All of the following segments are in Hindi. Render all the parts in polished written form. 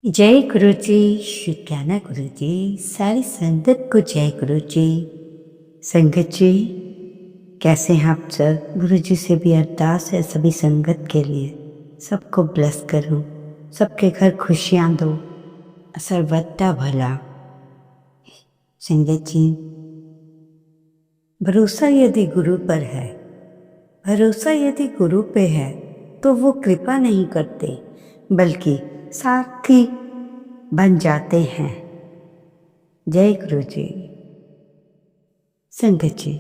जय गुरु जी, शुक्राना गुरु जी, सारी संगत को जय गुरु जी। संगत जी, कैसे हैं आप सब? गुरु जी से भी अरदास है सभी संगत के लिए, सबको ब्लेस करूं, सबके घर खुशियां दो, सर्वदा भला। संगत जी, भरोसा यदि गुरु पर है, भरोसा यदि गुरु पे है, तो वो कृपा नहीं करते बल्कि साथी बन जाते हैं। जय गुरु जी। संगत जी,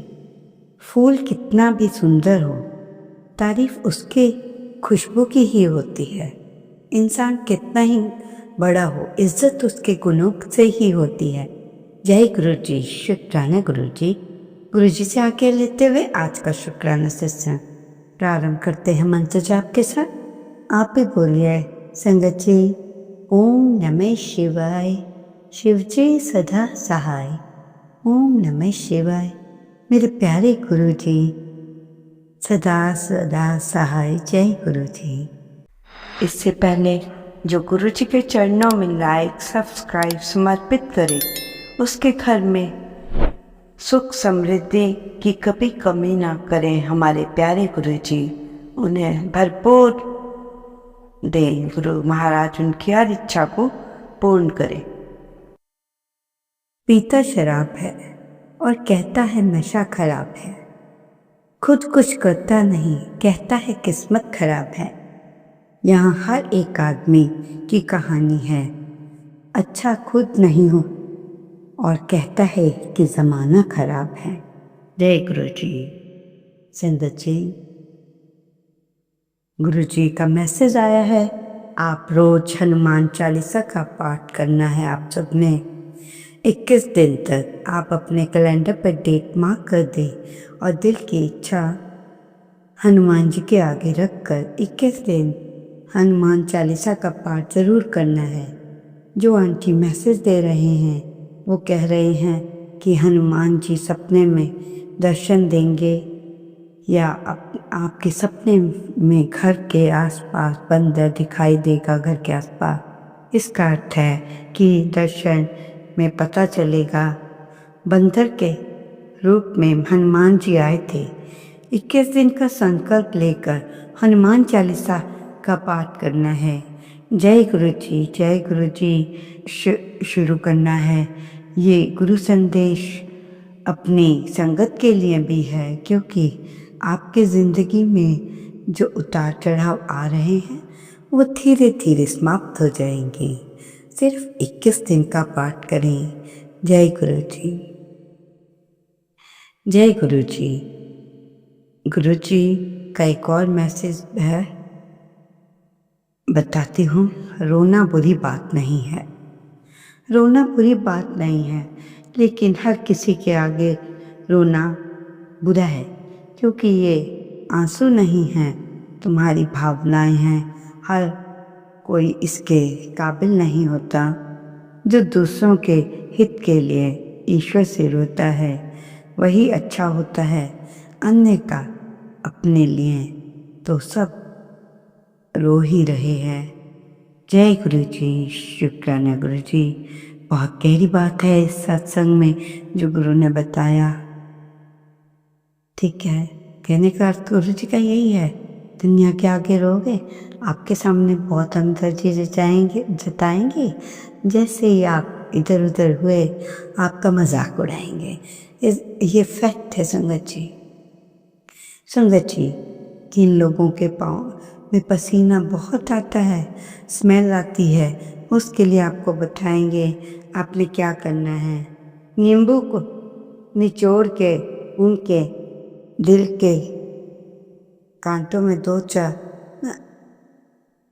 फूल कितना भी सुंदर हो, तारीफ उसके खुशबू की ही होती है। इंसान कितना ही बड़ा हो, इज्जत उसके गुणों से ही होती है। जय गुरु जी, शुक्राना गुरु जी। गुरु जी से आज्ञा लेते हुए आज का शुक्राना सत्संग प्रारंभ करते हैं मंत्र जाप के साथ। आप भी बोलिए संगत जी, ओम नमः शिवाय। शिव जी सदा सहाय। ओम नमः शिवाय। मेरे प्यारे गुरु जी सदा सदा सहाय। जय गुरु जी। इससे पहले जो गुरु जी के चरणों में लाइक सब्सक्राइब समर्पित करे, उसके घर में सुख समृद्धि की कभी कमी ना करें हमारे प्यारे गुरु जी। उन्हें भरपूर दें गुरु महाराज, उनकी हर इच्छा को पूर्ण करें। पीता शराब है और कहता है नशा खराब है, खुद कुछ करता नहीं, कहता है किस्मत खराब है। यहाँ हर एक आदमी की कहानी है, अच्छा खुद नहीं हो और कहता है कि ज़माना खराब है। जय गुरु जी। संगत जी, गुरु जी का मैसेज आया है, आप रोज हनुमान चालीसा का पाठ करना है। आप सबने 21 दिन तक आप अपने कैलेंडर पर डेट मार्क कर दें और दिल की इच्छा हनुमान जी के आगे रखकर 21 दिन हनुमान चालीसा का पाठ ज़रूर करना है। जो आंटी मैसेज दे रहे हैं वो कह रहे हैं कि हनुमान जी सपने में दर्शन देंगे या आपके सपने में घर के आसपास बंदर दिखाई देगा, घर के आसपास। इसका अर्थ है कि दर्शन में पता चलेगा बंदर के रूप में हनुमान जी आए थे। 21 दिन का संकल्प लेकर हनुमान चालीसा का पाठ करना है। जय गुरु जी, जय गुरु जी शुरू करना है। ये गुरु संदेश अपनी संगत के लिए भी है, क्योंकि आपके ज़िंदगी में जो उतार चढ़ाव आ रहे हैं वो धीरे धीरे समाप्त हो जाएंगे। सिर्फ 21 दिन का पाठ करें। जय गुरु जी, जय गुरु जी। गुरु जी का एक और मैसेज है, बताती हूँ। रोना बुरी बात नहीं है, रोना बुरी बात नहीं है, लेकिन हर किसी के आगे रोना बुरा है, क्योंकि ये आंसू नहीं हैं, तुम्हारी भावनाएं हैं। हर कोई इसके काबिल नहीं होता। जो दूसरों के हित के लिए ईश्वर से रोता है वही अच्छा होता है, अन्य का अपने लिए तो सब रो ही रहे हैं। जय गुरु जी, शुक्राना गुरु जी। बहुत गहरी बात है इस सत्संग में जो गुरु ने बताया। ठीक है, कहने का अर्थ गुरु जी का यही है, दुनिया के आगे रोगे, आपके सामने बहुत अंदर चीज़ें जताएंगे। जैसे ही आप इधर उधर हुए आपका मजाक उड़ाएंगे। ये फैक्ट है संगत जी। संगत जी, किन लोगों के पाँव में पसीना बहुत आता है, स्मेल आती है, उसके लिए आपको बताएंगे आपने क्या करना है। नींबू को निचोड़ के उनके दिल के कांटों में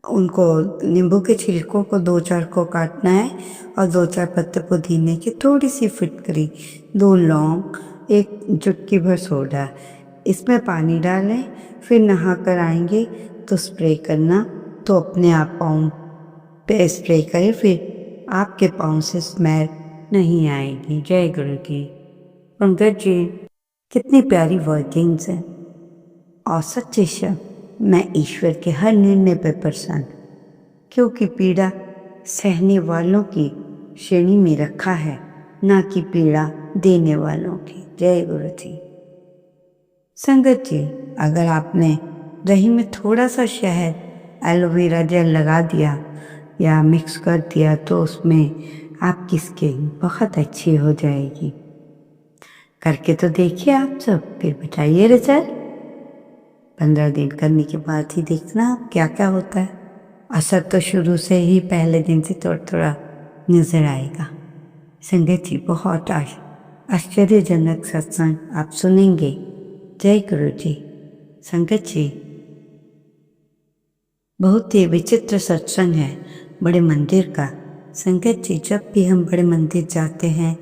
उनको नींबू के छिलकों को 2-4 को काटना है और 2-4 पत्ते पुदीने की, थोड़ी सी फिटकरी, 2 लौंग, 1 चुटकी भर सोडा, इसमें पानी डालें। फिर नहा कर आएंगे तो स्प्रे करना, तो अपने आप पाँव पे स्प्रे करें, फिर आपके पाँव से स्मेल नहीं आएगी। जय गुरु की। पंकज जी, कितनी प्यारी वर्किंग्स हैं और सच्चे शब्द। मैं ईश्वर के हर निर्णय पर प्रसन्न, क्योंकि पीड़ा सहने वालों की श्रेणी में रखा है, ना कि पीड़ा देने वालों की। जय गुरु जी। संगत जी, अगर आपने दही में थोड़ा सा शहद, एलोवेरा जेल लगा दिया या मिक्स कर दिया तो उसमें आपकी स्किन बहुत अच्छी हो जाएगी। करके तो देखिए आप सब, फिर बताइए रिजल्ट। 15 दिन करने के बाद ही देखना आप क्या क्या होता है। असर तो शुरू से ही पहले दिन से थोड़ा थोड़ा नजर आएगा। संगत जी, बहुत आश्चर्यजनक सत्संग आप सुनेंगे। जय गुरु जी। संगत जी, बहुत ही विचित्र सत्संग है बड़े मंदिर का। संगत जी, जब भी हम बड़े मंदिर जाते हैं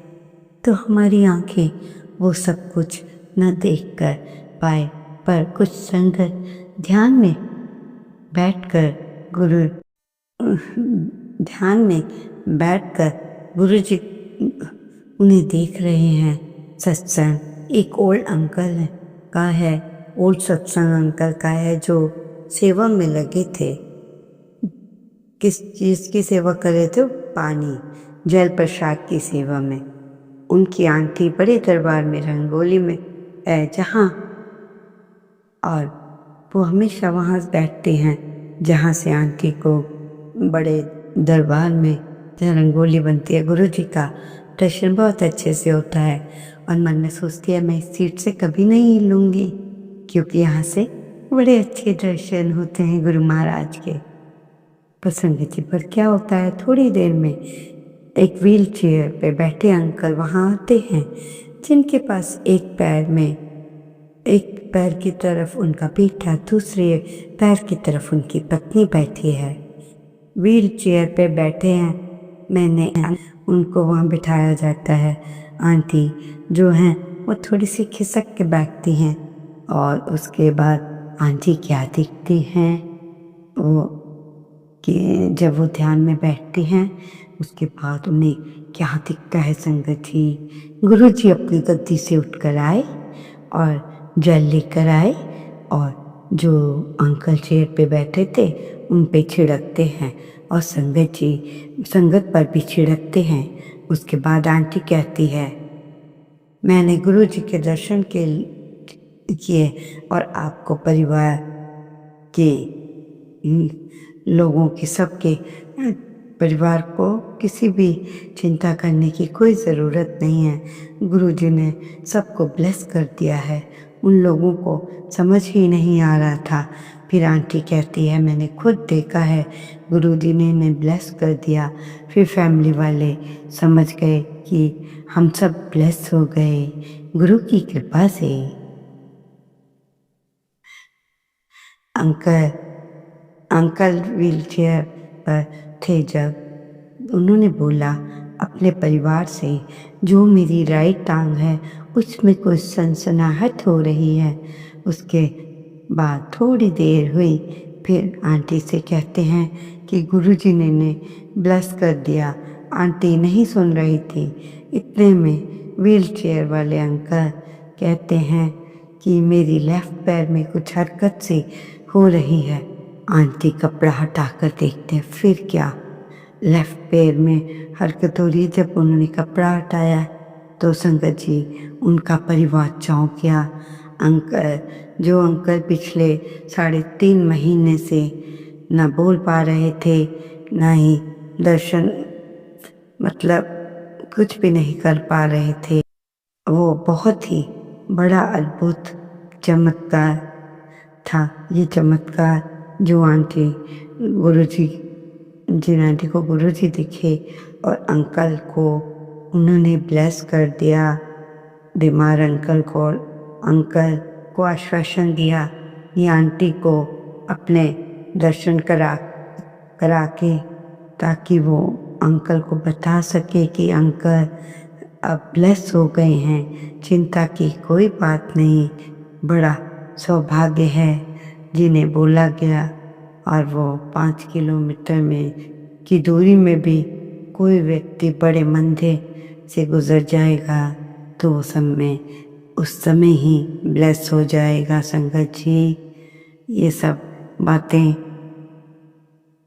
तो हमारी आंखें वो सब कुछ न देख कर पाए, पर कुछ संगत ध्यान में बैठकर गुरु ध्यान में बैठकर गुरु जी उन्हें देख रहे हैं। सत्संग एक ओल्ड अंकल का है, ओल्ड सत्संग अंकल का है, जो सेवा में लगे थे। किस चीज़ की सेवा कर रहे थे? पानी जल प्रसाद की सेवा में। उनकी आंटी बड़े दरबार में रंगोली में है जहाँ, और वो हमेशा वहाँ बैठते हैं जहाँ से आंटी को बड़े दरबार में जहाँ रंगोली बनती है, गुरु जी का दर्शन बहुत अच्छे से होता है। और मन में सोचती है मैं इस सीट से कभी नहीं हिलूंगी, क्योंकि यहाँ से बड़े अच्छे दर्शन होते हैं गुरु महाराज के। प्रसंग जी, पर क्या होता है, थोड़ी देर में एक व्हील चेयर पे बैठे अंकल वहाँ आते हैं, जिनके पास एक पैर की तरफ उनका बेटा, दूसरे पैर की तरफ उनकी पत्नी बैठी है। व्हील चेयर पे बैठे हैं, मैंने उनको वहाँ बिठाया जाता है। आंटी जो हैं वो थोड़ी सी खिसक के बैठती हैं, और उसके बाद आंटी क्या दिखती हैं वो कि जब वो ध्यान में बैठती हैं, उसके बाद उन्हें क्या दिखता है संगत जी, गुरु जी अपनी गद्दी से उठकर आए और जल लेकर आए और जो अंकल चेयर पे बैठे थे उन पे छिड़कते हैं, और संगत जी संगत पर भी छिड़कते हैं। उसके बाद आंटी कहती है, मैंने गुरु जी के दर्शन किए और आपको परिवार के लोगों की, सबके परिवार को किसी भी चिंता करने की कोई ज़रूरत नहीं है। गुरु जी ने सबको ब्लेस कर दिया है। उन लोगों को समझ ही नहीं आ रहा था। फिर आंटी कहती है, मैंने खुद देखा है, गुरु जी ने इन्हें ब्लेस कर दिया। फिर फैमिली वाले समझ गए कि हम सब ब्लेस हो गए गुरु की कृपा से। अंकल व्हीलचेयर पर थे जब उन्होंने बोला अपने परिवार से, जो मेरी राइट टांग है उसमें कुछ सनसनाहट हो रही है। उसके बाद थोड़ी देर हुई, फिर आंटी से कहते हैं कि गुरुजी ने ब्लेस कर दिया। आंटी नहीं सुन रही थी। इतने में व्हीलचेयर वाले अंकल कहते हैं कि मेरी लेफ्ट पैर में कुछ हरकत सी हो रही है। आंटी कपड़ा हटाकर देखते हैं, फिर क्या, लेफ्ट पैर में हरकत हो रही है। जब उन्होंने कपड़ा हटाया तो संगत जी उनका परिवार चौंक गया। जो अंकल पिछले 3.5 महीने से न बोल पा रहे थे, न ही दर्शन, मतलब कुछ भी नहीं कर पा रहे थे, वो बहुत ही बड़ा अद्भुत चमत्कार था। ये चमत्कार जो आंटी गुरुजी, जिन आंटी को गुरुजी दिखे और अंकल को उन्होंने ब्लेस कर दिया, बीमार अंकल को, अंकल को आश्वासन दिया ये आंटी को अपने दर्शन करा के, ताकि वो अंकल को बता सके कि अंकल अब ब्लेस हो गए हैं, चिंता की कोई बात नहीं, बड़ा सौभाग्य है जिन्हें बोला गया। और वो 5 किलोमीटर में की दूरी में भी कोई व्यक्ति बड़े मंदिर से गुजर जाएगा तो उस समय ही ब्लेस हो जाएगा। संगत जी, ये सब बातें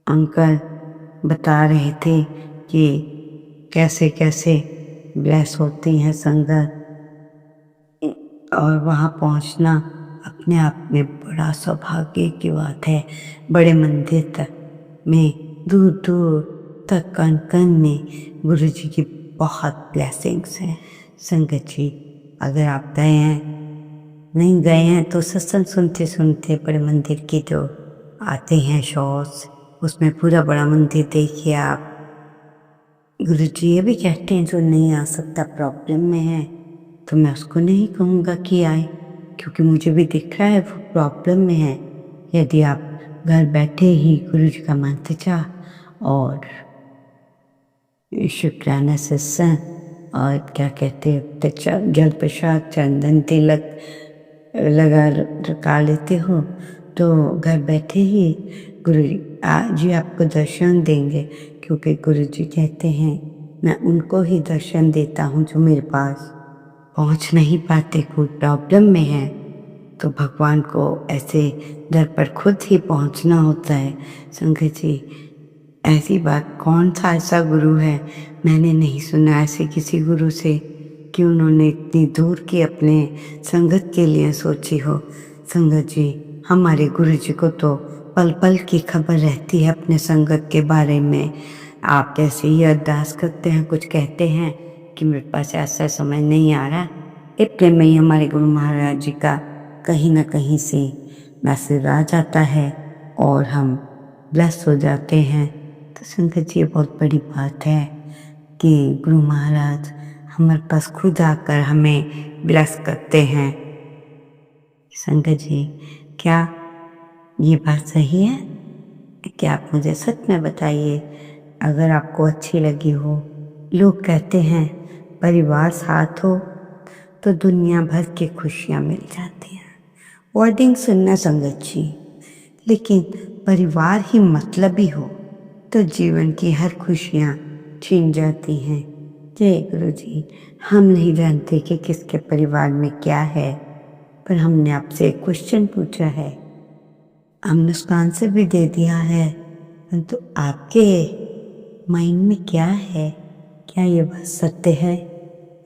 अंकल बता रहे थे कि कैसे कैसे ब्लेस होती हैं संगत, और वहाँ पहुँचना अपने आप में बड़ा सौभाग्य की बात है। बड़े मंदिर तक में दूर दूर तक कण कण में गुरु जी की बहुत ब्लेसिंग्स हैं। संगत जी, अगर आप गए हैं, नहीं गए हैं तो सत्संग सुनते सुनते बड़े मंदिर की जो आते हैं शॉर्ट्स, उसमें पूरा बड़ा मंदिर देखिए आप। गुरु जी ये भी कहते हैं जो नहीं आ सकता, प्रॉब्लम में है, तो मैं उसको नहीं कहूँगा कि आए, क्योंकि मुझे भी दिख रहा है वो प्रॉब्लम में है। यदि आप घर बैठे ही गुरु जी का मंत्र जाप और शुक्राना सत्संग और क्या कहते हैं जल प्रसाद चंदन तिलक लगा लेते हो, तो घर बैठे ही गुरु जी आपको दर्शन देंगे। क्योंकि गुरु जी कहते हैं मैं उनको ही दर्शन देता हूँ जो मेरे पास पहुँच नहीं पाते, कोई प्रॉब्लम में है, तो भगवान को ऐसे दर पर खुद ही पहुँचना होता है। संगत जी, ऐसी बात कौन सा ऐसा गुरु है, मैंने नहीं सुना ऐसे किसी गुरु से कि उन्होंने इतनी दूर की अपने संगत के लिए सोची हो। संगत जी, हमारे गुरु जी को तो पल पल की खबर रहती है अपने संगत के बारे में। आप जैसे ही अरदास करते हैं, कुछ कहते हैं कि मेरे पास ऐसा समय नहीं आ रहा, इतने में ही हमारे गुरु महाराज जी का कहीं ना कहीं से मैसेज आ जाता है और हम ब्लेस हो जाते हैं। तो संगत जी, ये बहुत बड़ी बात है कि गुरु महाराज हमारे पास खुद आकर हमें ब्लेस करते हैं। संगत जी, क्या ये बात सही है? क्या आप मुझे सच में बताइए, अगर आपको अच्छी लगी हो। लोग कहते हैं परिवार साथ हो तो दुनिया भर की खुशियाँ मिल जाती हैं। वर्डिंग सुनना संगत जी, लेकिन परिवार ही मतलबी हो तो जीवन की हर खुशियाँ छीन जाती हैं। जय गुरु जी, हम नहीं जानते कि किसके परिवार में क्या है, पर हमने आपसे एक क्वेश्चन पूछा है, हमने उसका आंसर भी दे दिया है, परंतु आपके माइंड में क्या है? क्या ये बात सत्य है,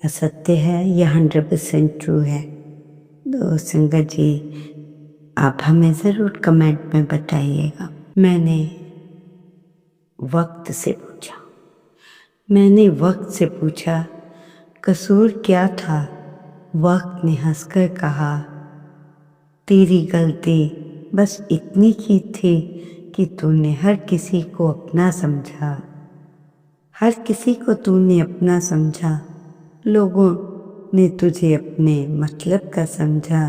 असत्य है या 100% ट्रू है? तो संगत जी, आप हमें ज़रूर कमेंट में बताइएगा। मैंने वक्त से पूछा कसूर क्या था? वक्त ने हंसकर कहा तेरी गलती बस इतनी ही थी कि तूने हर किसी को अपना समझा। हर किसी को तूने अपना समझा, लोगों ने तुझे अपने मतलब का समझा,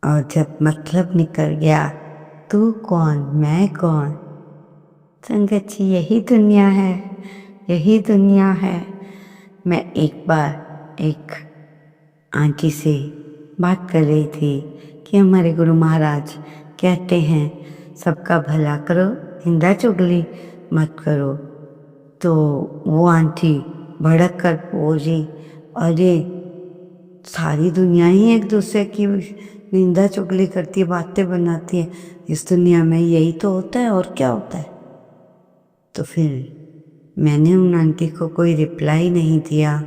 और जब मतलब निकल गया तू कौन मैं कौन। संगत जी, यही दुनिया है, यही दुनिया है। मैं एक बार एक आंटी से बात कर रही थी कि हमारे गुरु महाराज कहते हैं सबका भला करो, निंदा चुगली मत करो। तो वो आंटी भड़क कर बोली, अरे सारी दुनिया ही एक दूसरे की निंदा चुगली करती है, बातें बनाती है, इस दुनिया में यही तो होता है और क्या होता है। तो फिर मैंने उन आंटी को कोई रिप्लाई नहीं दिया।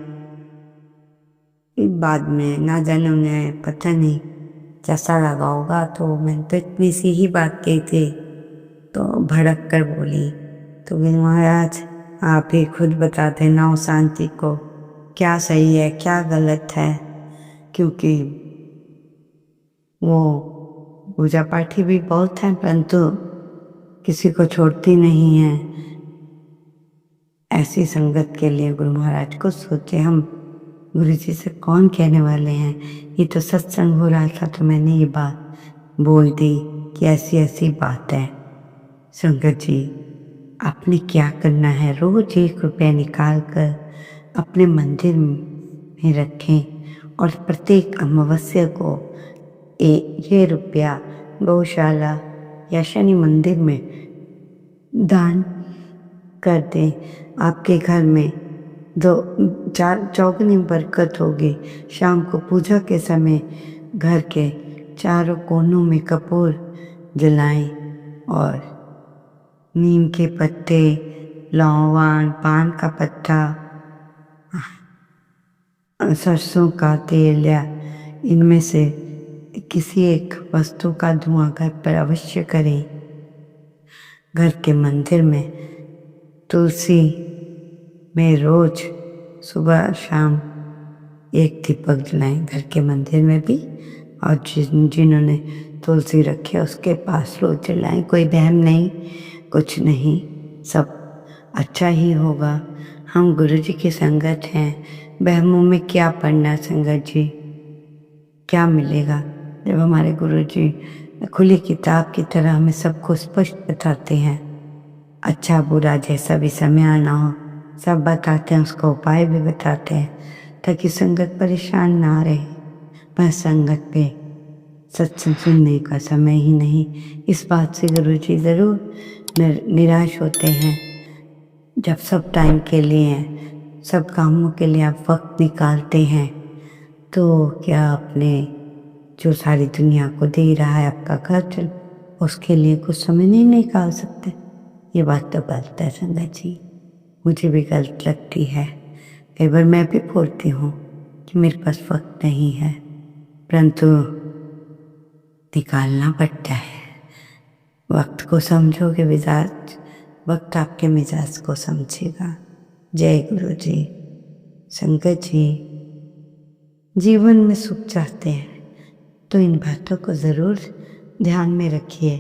बाद में ना जाने उन्हें पता नहीं कैसा लगा होगा, तो मैंने तो इतनी सी ही बात कही थी, तो भड़क कर बोली। तो गुरु महाराज आप ही खुद बता देना उस आंटी को क्या सही है क्या गलत है, क्योंकि वो पूजा पाठी भी बहुत हैं परंतु किसी को छोड़ती नहीं है। ऐसी संगत के लिए गुरु महाराज को सोचे, हम गुरु जी से कौन कहने वाले हैं। ये तो सत्संग हो रहा था तो मैंने ये बात बोल दी कि ऐसी ऐसी बात है। संगत जी, आपने क्या करना है, रोज 1 रुपया निकाल कर अपने मंदिर में रखें और प्रत्येक अमावस्या को ये रुपया गौशाला या शनि मंदिर में दान कर दें। आपके घर में 4 चौगुनी बरकत होगी। शाम को पूजा के समय घर के चारों कोनों में कपूर जलाएं और नीम के पत्ते, लौंग, पान का पत्ता, सरसों का तेल या इनमें से किसी एक वस्तु का धुआं घर पर अवश्य करें। घर के मंदिर में तुलसी में रोज सुबह शाम एक दीपक जलाएं, घर के मंदिर में भी, और जिन्होंने तुलसी रखी है उसके पास रोज जलाएं। कोई वहम नहीं, कुछ नहीं, सब अच्छा ही होगा। हम गुरु जी की संगत हैं, वहमों में क्या पढ़ना संगत जी, क्या मिलेगा जब हमारे गुरु जी खुली किताब की तरह हमें सबको स्पष्ट बताते हैं। अच्छा बुरा जैसा भी समय आना हो सब बताते हैं, उसका उपाय भी बताते हैं, ताकि संगत परेशान ना रहे। पर संगत पे सत्संग सुनने का समय ही नहीं, इस बात से गुरु जी ज़रूर निराश होते हैं। जब सब टाइम के लिए हैं, सब कामों के लिए आप वक्त निकालते हैं, तो क्या अपने जो सारी दुनिया को दे रहा है आपका खर्च, उसके लिए कुछ समय नहीं निकाल सकते? ये बात तो गलत है संगत जी, मुझे भी गलत लगती है। कई बार मैं भी बोलती हूँ कि मेरे पास वक्त नहीं है, परंतु निकालना पड़ता है। वक्त को समझोगे मिजाज, वक्त आपके मिजाज को समझेगा। जय गुरु जी। संगत जी, जीवन में सुख चाहते हैं तो इन बातों को ज़रूर ध्यान में रखिए।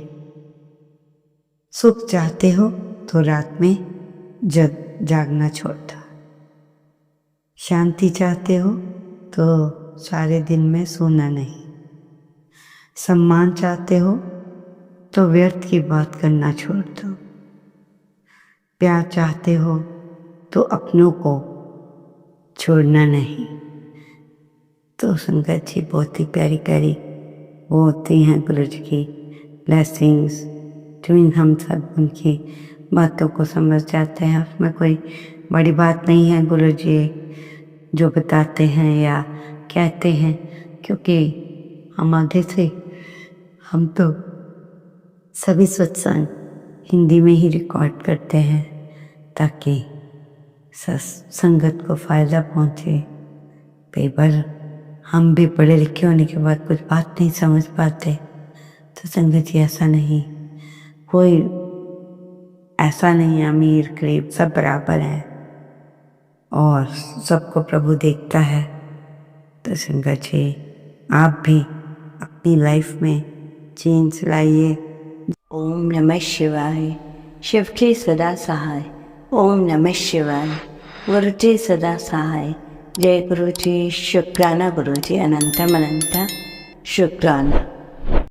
सुख चाहते हो तो रात में जागना छोड़ दो। शांति चाहते हो तो सारे दिन में सोना नहीं। सम्मान चाहते हो तो व्यर्थ की बात करना छोड़ दो। प्यार चाहते हो तो अपनों को छोड़ना नहीं। तो संगत जी बहुत ही प्यारी प्यारी वो होती हैं गुरु जी की ब्लेसिंग्स, जो हम सब उनकी बातों को समझ जाते हैं। उसमें कोई बड़ी बात नहीं है गुरु जी जो बताते हैं या कहते हैं, क्योंकि हम आधे से हम तो सभी सत्संग हिंदी में ही रिकॉर्ड करते हैं ताकि संगत को फ़ायदा पहुँचे। कई बार हम भी पढ़े लिखे होने के बाद कुछ बात नहीं समझ पाते, तो संगत जी ऐसा नहीं, कोई ऐसा नहीं है अमीर गरीब सब बराबर हैं और सबको प्रभु देखता है। तो संगत जी आप भी अपनी लाइफ में चेंज लाइए। ओम नमः शिवाय। शिव के सदा सहाय। ओम नमः शिवाय। गुरु जी सदा सहाय। जय गुरु जी। शुक्राना गुरु जी, अनंतम अनंता शुक्राना।